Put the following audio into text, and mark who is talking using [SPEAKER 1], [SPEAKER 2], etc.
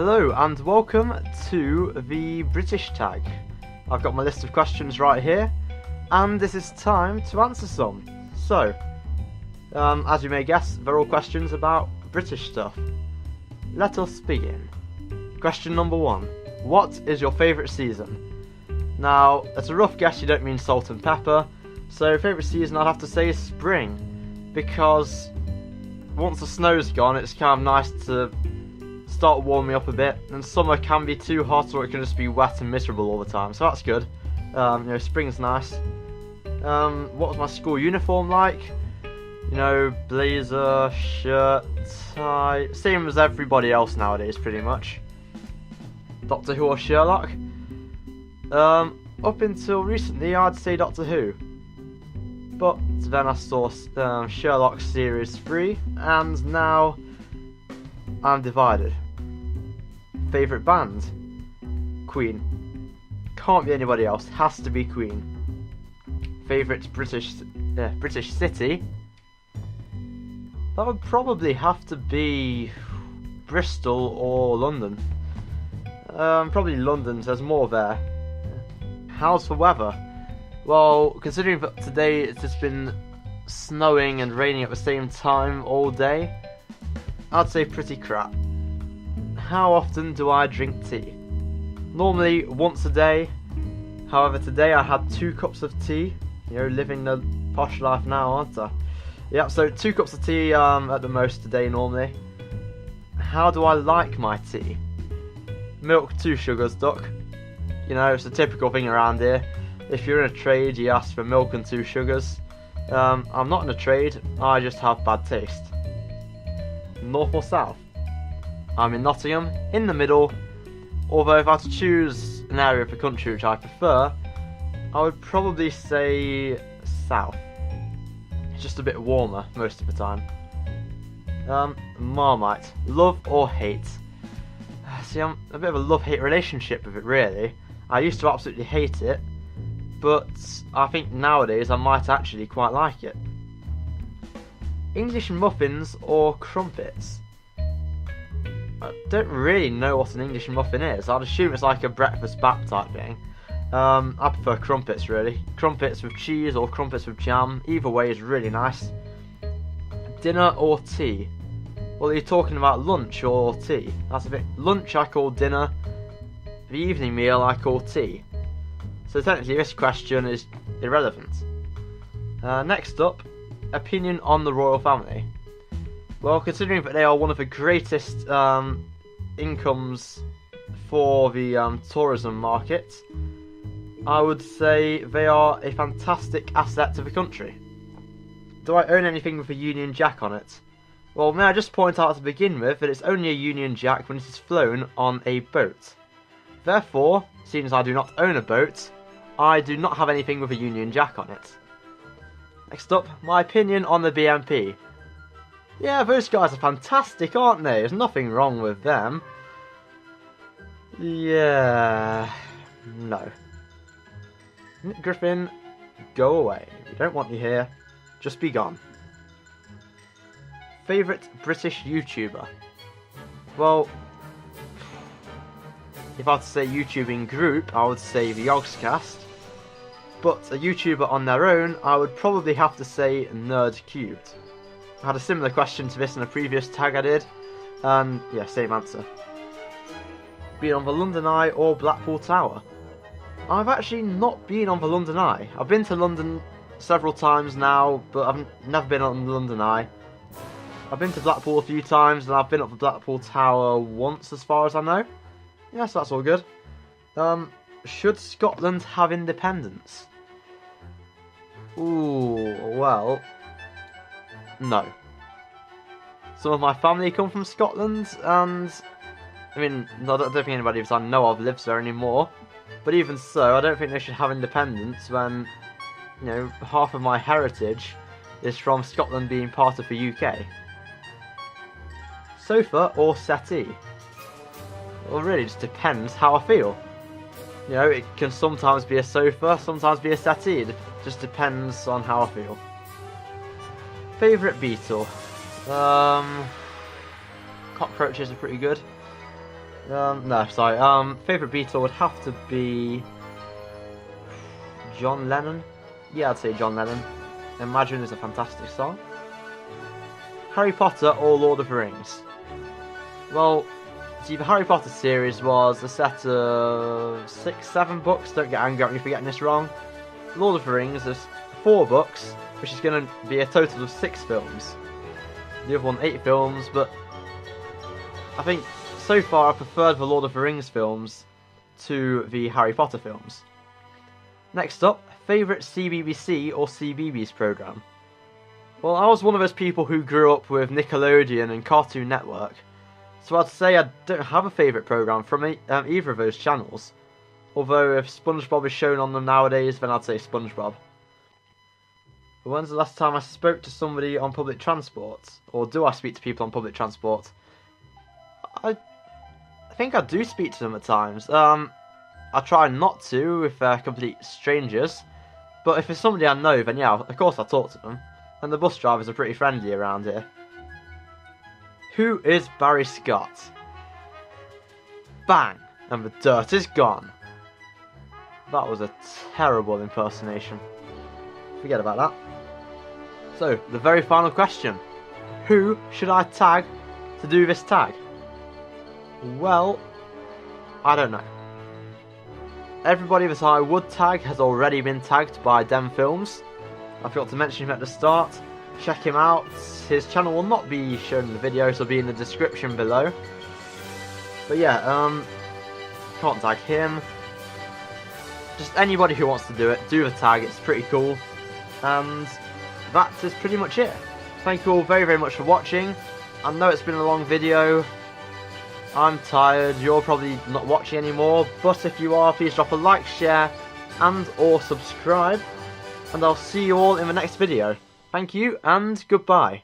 [SPEAKER 1] Hello and welcome to the British tag. I've got my list of questions right here, and this is time to answer some. So, as you may guess, they're all questions about British stuff. Let us begin. Question number 1. What is your favourite season? Now, it's a rough guess you don't mean salt and pepper, so favourite season I'd have to say is spring, because once the snow's gone it's kind of nice to start warming up a bit, and summer can be too hot or it can just be wet and miserable all the time, so that's good. Spring's nice. What was my school uniform like? Blazer, shirt, tie, same as everybody else nowadays pretty much. Doctor Who or Sherlock? Up until recently I'd say Doctor Who, but then I saw Sherlock Series 3 and now I'm divided. Favourite band? Queen. Can't be anybody else, has to be Queen. Favourite British city? That would probably have to be Bristol or London. Probably London, so there's more there. How's the weather? Well, considering that today it's just been snowing and raining at the same time all day, I'd say pretty crap. How often do I drink tea? Normally once a day. However, today I had 2 cups of tea. Living the posh life now, aren't I? Yeah, so 2 cups of tea at the most today normally. How do I like my tea? Milk, 2 sugars, duck. It's a typical thing around here. If you're in a trade, you ask for milk and 2 sugars. I'm not in a trade, I just have bad taste. North or south? I'm in Nottingham, in the middle, although if I had to choose an area of the country which I prefer, I would probably say south. It's just a bit warmer most of the time. Marmite, love or hate? See, I'm a bit of a love-hate relationship with it really. I used to absolutely hate it, but I think nowadays I might actually quite like it. English muffins or crumpets? I don't really know what an English muffin is. I'd assume it's like a breakfast bap type thing. I prefer crumpets really. Crumpets with cheese or crumpets with jam. Either way is really nice. Dinner or tea? Well, are you talking about lunch or tea? That's a bit. Lunch I call dinner. The evening meal I call tea. So technically this question is irrelevant. Next up, opinion on the royal family. Well, considering that they are one of the greatest incomes for the tourism market, I would say they are a fantastic asset to the country. Do I own anything with a Union Jack on it? Well, may I just point out to begin with that it's only a Union Jack when it is flown on a boat. Therefore, seeing as I do not own a boat, I do not have anything with a Union Jack on it. Next up, my opinion on the BNP. Yeah, those guys are fantastic, aren't they? There's nothing wrong with them. Yeah... no. Nick Griffin, go away. We don't want you here. Just be gone. Favourite British YouTuber? Well, if I had to say YouTubing group, I would say the Yogscast. But a YouTuber on their own, I would probably have to say Nerd Cubed. I had a similar question to this in a previous tag I did, and yeah, same answer. Been on the London Eye or Blackpool Tower? I've actually not been on the London Eye. I've been to London several times now, but I've never been on the London Eye. I've been to Blackpool a few times, and I've been up the Blackpool Tower once as far as I know. Yes, that's all good. Should Scotland have independence? Ooh, well... no. Some of my family come from Scotland, and I don't think anybody that I know of lives there anymore. But even so, I don't think they should have independence when, half of my heritage is from Scotland being part of the UK. Sofa or settee? Well, really just depends how I feel. It can sometimes be a sofa, sometimes be a settee. It just depends on how I feel. Favourite Beatle? Cockroaches are pretty good. No, sorry. Favourite Beatle would have to be John Lennon. Yeah, I'd say John Lennon. Imagine is a fantastic song. Harry Potter or Lord of the Rings? Well, see, the Harry Potter series was a set of 6, 7 books. Don't get angry at me for getting this wrong. Lord of the Rings is 4 books, which is going to be a total of 6 films. The other one 8 films, but I think so far I preferred the Lord of the Rings films to the Harry Potter films. Next up, favourite Cbbc or Cbeebies programme? Well, I was one of those people who grew up with Nickelodeon and Cartoon Network, so I'd say I don't have a favourite programme from either of those channels. Although if SpongeBob is shown on them nowadays, then I'd say SpongeBob. But when's the last time I spoke to somebody on public transport? Or do I speak to people on public transport? I think I do speak to them at times. I try not to if they're complete strangers. But if it's somebody I know, then yeah, of course I talk to them. And the bus drivers are pretty friendly around here. Who is Barry Scott? Bang! And the dirt is gone. That was a terrible impersonation. Forget about that. So, the very final question. Who should I tag to do this tag? Well, I don't know. Everybody that I would tag has already been tagged by Demfilms. I forgot to mention him at the start. Check him out. His channel will not be shown in the video, so it'll be in the description below. But yeah, can't tag him. Just anybody who wants to do it, do the tag, it's pretty cool. And that is pretty much it. Thank you all very, very much for watching. I know it's been a long video. I'm tired, you're probably not watching anymore, but if you are, please drop a like, share, and or subscribe. And I'll see you all in the next video. Thank you, and goodbye.